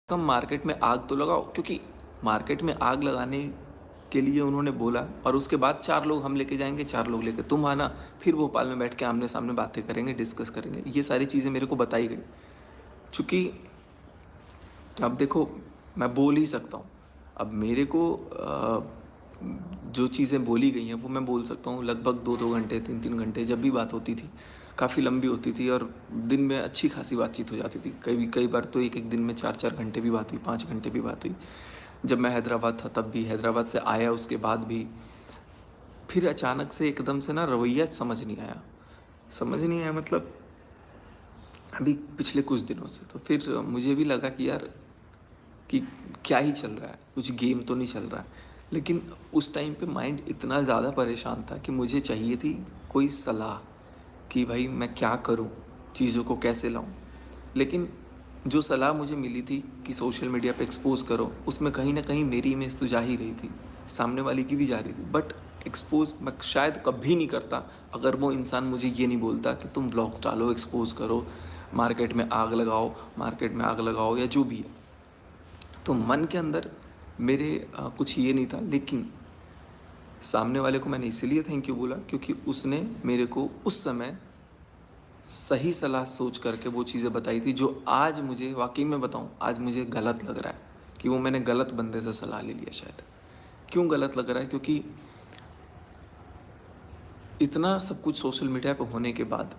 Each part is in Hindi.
कम मार्केट में आग तो लगाओ, क्योंकि मार्केट में आग लगाने के लिए उन्होंने बोला। और उसके बाद 4 लोग हम लेके जाएंगे, 4 लोग लेके तुम आना, फिर भोपाल में बैठ के आमने सामने बातें करेंगे, डिस्कस करेंगे। ये सारी चीज़ें मेरे को बताई गई। चूँकि अब देखो, मैं बोल ही सकता हूँ। अब मेरे को जो चीज़ें बोली गई हैं वो मैं बोल सकता हूँ। लगभग 2-2 घंटे, 3-3 घंटे जब भी बात होती थी, काफ़ी लंबी होती थी और दिन में अच्छी खासी बातचीत हो जाती थी। कई बार तो एक एक दिन में 4-4 घंटे भी बात हुई, 5 घंटे भी बात हुई। जब मैं हैदराबाद था तब भी, हैदराबाद से आया उसके बाद भी। फिर अचानक से एकदम से ना रवैया समझ नहीं आया। समझ नहीं आया मतलब अभी पिछले कुछ दिनों से। तो फिर मुझे भी लगा कि यार, कि क्या ही चल रहा है, कुछ गेम तो नहीं चल रहा है। लेकिन उस टाइम पे माइंड इतना ज़्यादा परेशान था कि मुझे चाहिए थी कोई सलाह, कि भाई मैं क्या करूं, चीज़ों को कैसे लाऊं। लेकिन जो सलाह मुझे मिली थी कि सोशल मीडिया पे एक्सपोज करो, उसमें कहीं ना कहीं मेरी इमेज तो जा ही रही थी, सामने वाले की भी जा रही थी। बट एक्सपोज मैं शायद कभी नहीं करता अगर वो इंसान मुझे ये नहीं बोलता कि तुम ब्लॉग्स डालो, एक्सपोज करो, मार्केट में आग लगाओ, मार्केट में आग लगाओ, या जो भी है। तो मन के अंदर मेरे कुछ ये नहीं था। लेकिन सामने वाले को मैंने इसीलिए थैंक यू बोला क्योंकि उसने मेरे को उस समय सही सलाह सोच करके वो चीज़ें बताई थी, जो आज मुझे वाकई में बताऊं, आज मुझे गलत लग रहा है कि वो मैंने गलत बंदे से सलाह ले लिया शायद। क्यों गलत लग रहा है? क्योंकि इतना सब कुछ सोशल मीडिया पे होने के बाद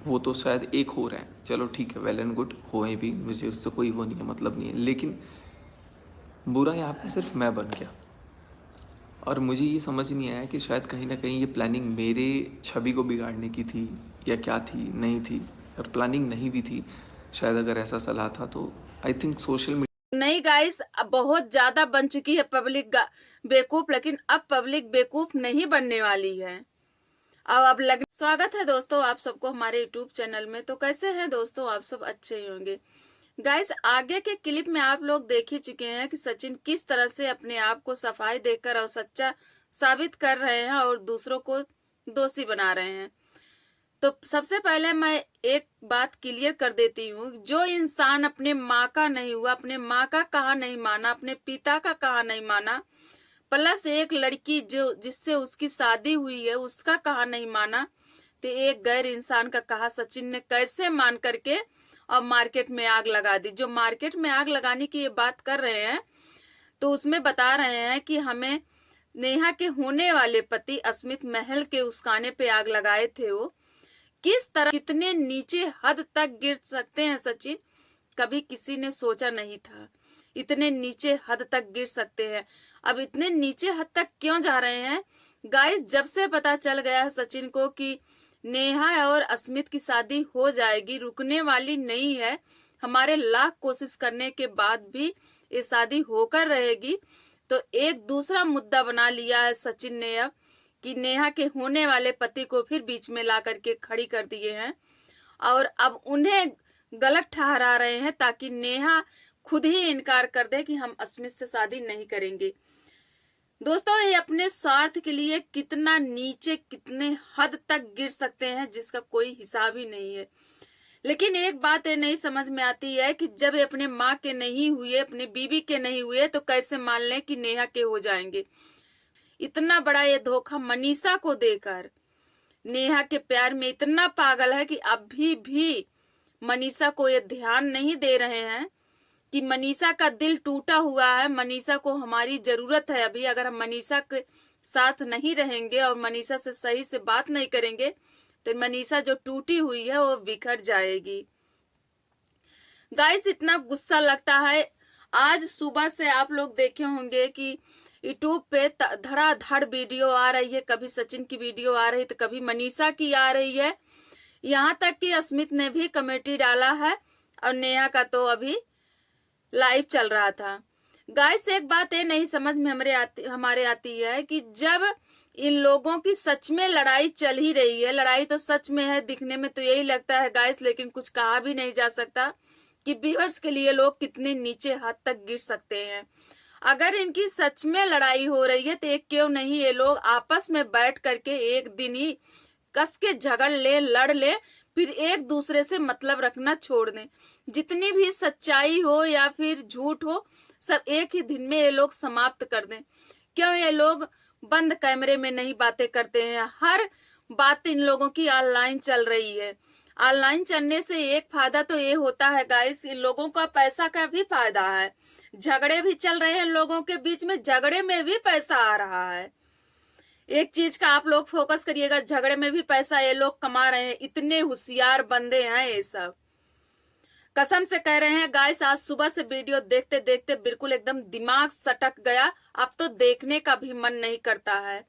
वो तो शायद एक हो रहे हैं, चलो ठीक है, वेल एंड गुड, होए भी, मुझे उससे कोई वो नहीं है, मतलब नहीं है। लेकिन बुरा यहाँ पे सिर्फ मैं बन गया। और मुझे ये समझ नहीं आया कि शायद कहीं ना कहीं ये प्लानिंग मेरे छवि को बिगाड़ने की थी या क्या थी, नहीं थी। और प्लानिंग नहीं भी थी शायद, अगर ऐसा सलाह था तो आई थिंक सोशल मीडिया। नहीं गाइस, अब बहुत ज्यादा बन चुकी है पब्लिक बेवकूफ, लेकिन अब पब्लिक बेवकूफ नहीं बनने वाली है। अब लग स्वागत है दोस्तों आप सबको हमारे यूट्यूब चैनल में। तो कैसे हैं दोस्तों, आप सब अच्छे ही होंगे। गाइस, आगे के क्लिप में आप लोग देख ही चुके हैं कि सचिन किस तरह से अपने आप को सफाई देकर और सच्चा साबित कर रहे हैं और दूसरों को दोषी बना रहे हैं। तो सबसे पहले मैं एक बात क्लियर कर देती हूँ, जो इंसान अपने माँ का नहीं हुआ, अपने माँ का कहा नहीं माना, अपने पिता का कहा नहीं माना, प्लस एक लड़की जो जिससे उसकी शादी हुई है उसका कहा नहीं माना, तो एक गैर इंसान का कहा सचिन ने कैसे मान करके और मार्केट में आग लगा दी। जो मार्केट में आग लगाने की ये बात कर रहे हैं, तो उसमें बता रहे हैं कि हमें नेहा के होने वाले पति अस्मित महल के उस्काने पे आग लगाए थे। वो किस तरह कितने नीचे हद तक गिर सकते हैं सचिन, कभी किसी ने सोचा नहीं था इतने नीचे हद तक गिर सकते हैं। अब इतने नीचे हद तक क्यों जा रहे हैं गाइस? जब से पता चल गया है सचिन को कि नेहा और अस्मित की शादी हो जाएगी, रुकने वाली नहीं है, हमारे लाख कोशिश करने के बाद भी ये शादी होकर रहेगी, तो एक दूसरा मुद्दा बना लिया है सचिन ने अब कि नेहा के होने वाले पति को फिर बीच में ला करके खड़ी कर दिए हैं और अब उन्हें गलत ठहरा रहे हैं ताकि नेहा खुद ही इनकार कर दे कि हम अस्मित से शादी नहीं करेंगे। दोस्तों, ये अपने स्वार्थ के लिए कितना नीचे कितने हद तक गिर सकते हैं जिसका कोई हिसाब ही नहीं है। लेकिन एक बात ये नहीं समझ में आती है कि जब ये अपने माँ के नहीं हुए, अपने बीवी के नहीं हुए, तो कैसे मान लें कि नेहा के हो जाएंगे। इतना बड़ा ये धोखा मनीषा को देकर नेहा के प्यार में इतना पागल है कि अभी भी मनीषा को ये ध्यान नहीं दे रहे हैं कि मनीषा का दिल टूटा हुआ है, मनीषा को हमारी जरूरत है। अभी अगर हम मनीषा के साथ नहीं रहेंगे और मनीषा से सही से बात नहीं करेंगे तो मनीषा जो टूटी हुई है वो बिखर जाएगी। गाइस, इतना गुस्सा लगता है। आज सुबह से आप लोग देखे होंगे कि यूट्यूब पे धड़ाधड़ वीडियो आ रही है, कभी सचिन की वीडियो आ रही है तो कभी मनीषा की आ रही है। यहाँ तक कि अस्मित ने भी कमेटी डाला है और नेहा का तो अभी लाइव चल रहा था। गाइस, एक बात ये नहीं समझ में हमारे आती है कि जब इन लोगों की सच में लड़ाई चल ही रही है, लड़ाई तो सच में है, दिखने में तो यही लगता है गाइस, लेकिन कुछ कहा भी नहीं जा सकता कि व्यूअर्स के लिए लोग कितने नीचे हद तक गिर सकते हैं। अगर इनकी सच में लड़ाई हो रही है तो एक क्यों नहीं ये लोग आपस में बैठ करके एक दिन ही कस के झगड़ ले, लड़ ले, फिर एक दूसरे से मतलब रखना छोड़ दें। जितनी भी सच्चाई हो या फिर झूठ हो, सब एक ही दिन में ये लोग समाप्त कर दें। क्यों ये लोग बंद कैमरे में नहीं बातें करते हैं? हर बात इन लोगों की ऑनलाइन चल रही है। ऑनलाइन चलने से एक फायदा तो ये होता है गाइस, इन लोगों का पैसा का भी फायदा है। झगड़े भी चल रहे हैं लोगों के बीच में, झगड़े में भी पैसा आ रहा है। एक चीज का आप लोग फोकस करिएगा, झगड़े में भी पैसा ये लोग कमा रहे हैं। इतने होशियार बंदे हैं ये सब, कसम से कह रहे हैं गाइस। आज सुबह से वीडियो देखते देखते बिल्कुल एकदम दिमाग सटक गया। अब तो देखने का भी मन नहीं करता है।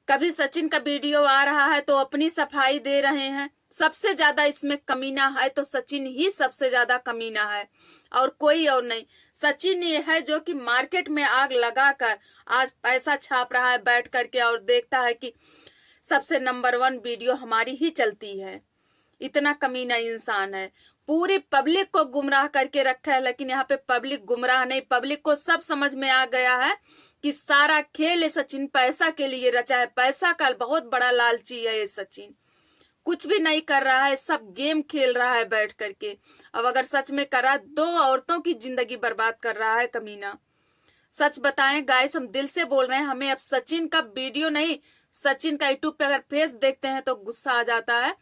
कभी सचिन का वीडियो आ रहा है तो अपनी सफाई दे रहे हैं। सबसे ज्यादा इसमें कमीना है तो सचिन ही सबसे ज्यादा कमीना है, और कोई और नहीं। सचिन ये है जो कि मार्केट में आग लगाकर आज पैसा छाप रहा है बैठ करके, और देखता है कि सबसे नंबर 1 वीडियो हमारी ही चलती है। इतना कमीना इंसान है। पूरी पब्लिक को गुमराह करके रखा है, लेकिन यहाँ पे पब्लिक गुमराह नहीं, पब्लिक को सब समझ में आ गया है कि सारा खेल सचिन पैसा के लिए रचा है। पैसा का बहुत बड़ा लालची है ये सचिन। कुछ भी नहीं कर रहा है, सब गेम खेल रहा है बैठ करके। अब अगर सच में कर रहा है, 2 औरतों की जिंदगी बर्बाद कर रहा है कमीना। सच बताएं गाइस, हम दिल से बोल रहे हैं। हमें अब सचिन का वीडियो नहीं, सचिन का यूट्यूब पे अगर फेस देखते हैं तो गुस्सा आ जाता है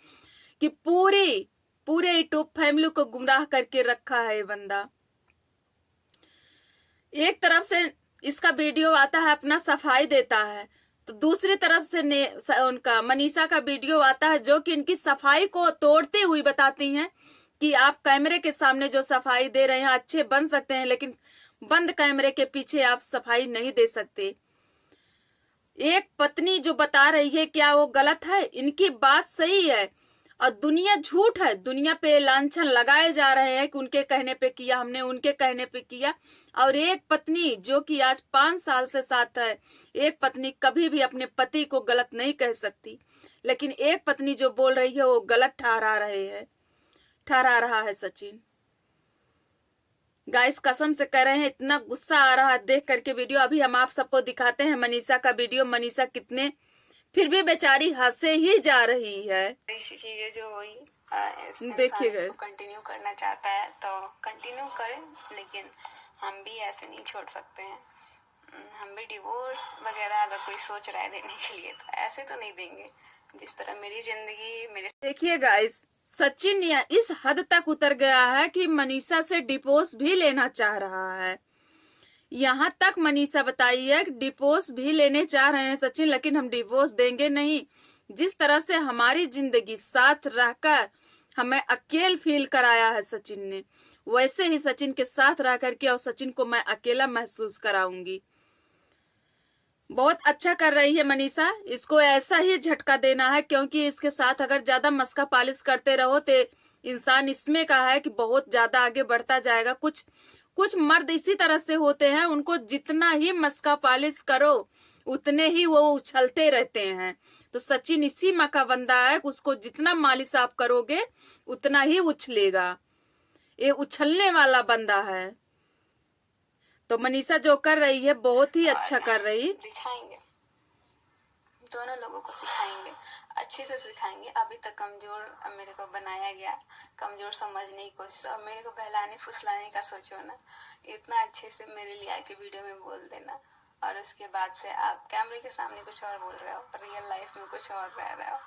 कि पूरे यूट्यूब फैमिली को गुमराह करके रखा है ये बंदा। एक तरफ से इसका वीडियो आता है, अपना सफाई देता है, तो दूसरी तरफ से उनका मनीषा का वीडियो आता है जो कि इनकी सफाई को तोड़ती हुई बताती हैं कि आप कैमरे के सामने जो सफाई दे रहे हैं अच्छे बन सकते हैं, लेकिन बंद कैमरे के पीछे आप सफाई नहीं दे सकते। एक पत्नी जो बता रही है, क्या वो गलत है? इनकी बात सही है और दुनिया झूठ है। दुनिया पे लांछन लगाए जा रहे हैं कि उनके कहने पे किया हमने, उनके कहने पे किया। और एक पत्नी जो कि आज 5 साल से साथ है, एक पत्नी कभी भी अपने पति को गलत नहीं कह सकती, लेकिन एक पत्नी जो बोल रही है वो गलत ठहरा रहा है सचिन। गाइस कसम से कह रहे हैं, इतना गुस्सा आ रहा है देख करके वीडियो। अभी हम आप सबको दिखाते हैं मनीषा का वीडियो। मनीषा कितने फिर भी बेचारी हंसे ही जा रही है। ऐसी चीजें जो हुई, देखिएगा, इसको कंटिन्यू करना चाहता है तो कंटिन्यू करें, लेकिन हम भी ऐसे नहीं छोड़ सकते हैं। हम भी डिवोर्स वगैरह अगर कोई सोच रहा है देने के लिए तो ऐसे तो नहीं देंगे। जिस तरह मेरी जिंदगी मेरे, देखिए गाइस, सचिन इस हद तक उतर गया है कि मनीषा से डिवोर्स भी लेना चाह रहा है। यहाँ तक मनीषा बताई है कि डिवोर्स भी लेने चाह रहे हैं सचिन, लेकिन हम डिवोर्स देंगे नहीं। जिस तरह से हमारी जिंदगी साथ रहकर हमें अकेले फील कराया है सचिन ने, वैसे ही सचिन के साथ रह करके और सचिन को मैं अकेला महसूस कराऊंगी। बहुत अच्छा कर रही है मनीषा, इसको ऐसा ही झटका देना है, क्योंकि इसके साथ अगर ज्यादा मस्का पालिश करते रहो तो इंसान इसमें कहा है कि बहुत ज्यादा आगे बढ़ता जाएगा। कुछ मर्द इसी तरह से होते हैं, उनको जितना ही मस्का पालिश करो उतने ही वो उछलते रहते हैं। तो सचिन इसी माँ का बंदा है, उसको जितना मालिश आप करोगे उतना ही उछलेगा। ये उछलने वाला बंदा है। तो मनीषा जो कर रही है बहुत ही अच्छा कर रही। दिखाएंगे, दोनों लोगों को सिखाएंगे, अच्छे से सिखाएंगे। अभी तक कमजोर मेरे को बनाया गया, कमजोर समझने की कोशिश, और मेरे को बहलाने फुसलाने का सोचो ना। इतना अच्छे से मेरे लिए आके वीडियो में बोल देना, और उसके बाद से आप कैमरे के सामने कुछ और बोल रहे हो, रियल लाइफ में कुछ और रह रहे हो।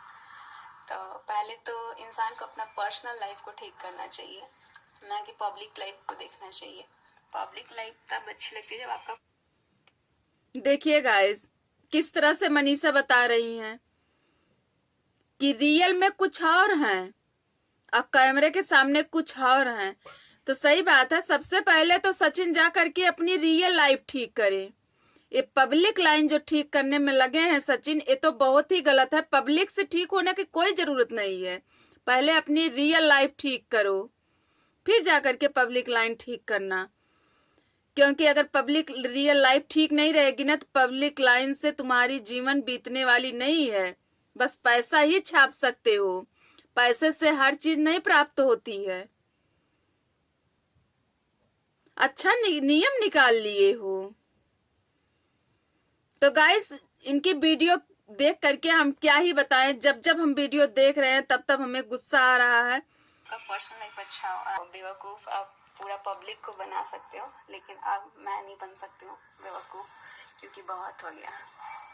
तो पहले तो इंसान को अपना पर्सनल लाइफ को ठीक करना चाहिए, ना कि पब्लिक लाइफ को देखना चाहिए। पब्लिक लाइफ तब अच्छी लगती है जब आपका, देखिए गाइस किस तरह से मनीषा बता रही हैं कि रियल में कुछ और हैं और कैमरे के सामने कुछ और हैं। तो सही बात है, सबसे पहले तो सचिन जा करके अपनी रियल लाइफ ठीक करे। ये पब्लिक लाइन जो ठीक करने में लगे हैं सचिन, ये तो बहुत ही गलत है। पब्लिक से ठीक होने की कोई जरूरत नहीं है। पहले अपनी रियल लाइफ ठीक करो, फिर जाकर के पब्लिक लाइन ठीक करना। क्योंकि अगर पब्लिक रियल लाइफ ठीक नहीं रहेगी ना, तो पब्लिक लाइन से तुम्हारी जीवन बीतने वाली नहीं है। बस पैसा ही छाप सकते हो, पैसे से हर चीज नहीं प्राप्त होती है। अच्छा नियम निकाल लिए हो। तो गाइस इनकी वीडियो देख करके हम क्या ही बताएं, जब जब हम वीडियो देख रहे हैं तब तब हमें गुस्सा आ रहा है। का पर्सनल लाइफ अच्छा हो, बेवकूफ आप पूरा पब्लिक को बना सकते हो, लेकिन अब मैं नहीं बन सकती हूँ बेवकूफ, क्योंकि बहुत हो गया।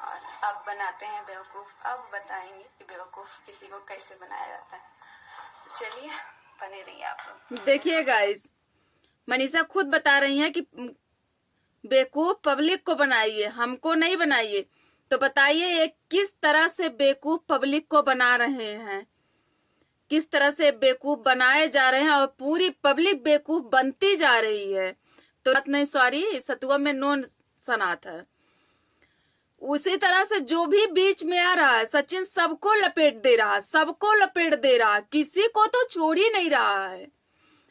और अब बनाते हैं बेवकूफ, अब बताएंगे कि बेवकूफ किसी को कैसे बनाया जाता है। चलिए बने रहिए आप लोग। देखिए गाइस, मनीषा खुद बता रही हैं कि बेवकूफ पब्लिक को बनाइए, हमको नहीं बनाइए। तो बताइए ये किस तरह से बेवकूफ पब्लिक को बना रहे हैं, किस तरह से बेवकूफ बनाए जा रहे हैं और पूरी पब्लिक बेवकूफ बनती जा रही है। तो नहीं, सॉरी, सतुआ में नो सनात है। उसी तरह से जो भी बीच में आ रहा है, सचिन सबको लपेट दे रहा, सबको लपेट दे रहा, किसी को तो छोड़ ही नहीं रहा है।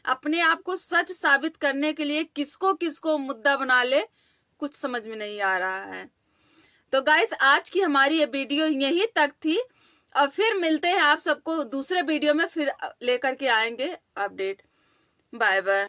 अपने आप को सच साबित करने के लिए किसको किसको मुद्दा बना ले, कुछ समझ में नहीं आ रहा है। तो गाइस, आज की हमारी ये वीडियो यहीं तक थी और फिर मिलते हैं आप सबको दूसरे वीडियो में, फिर लेकर के आएंगे अपडेट। Bye bye.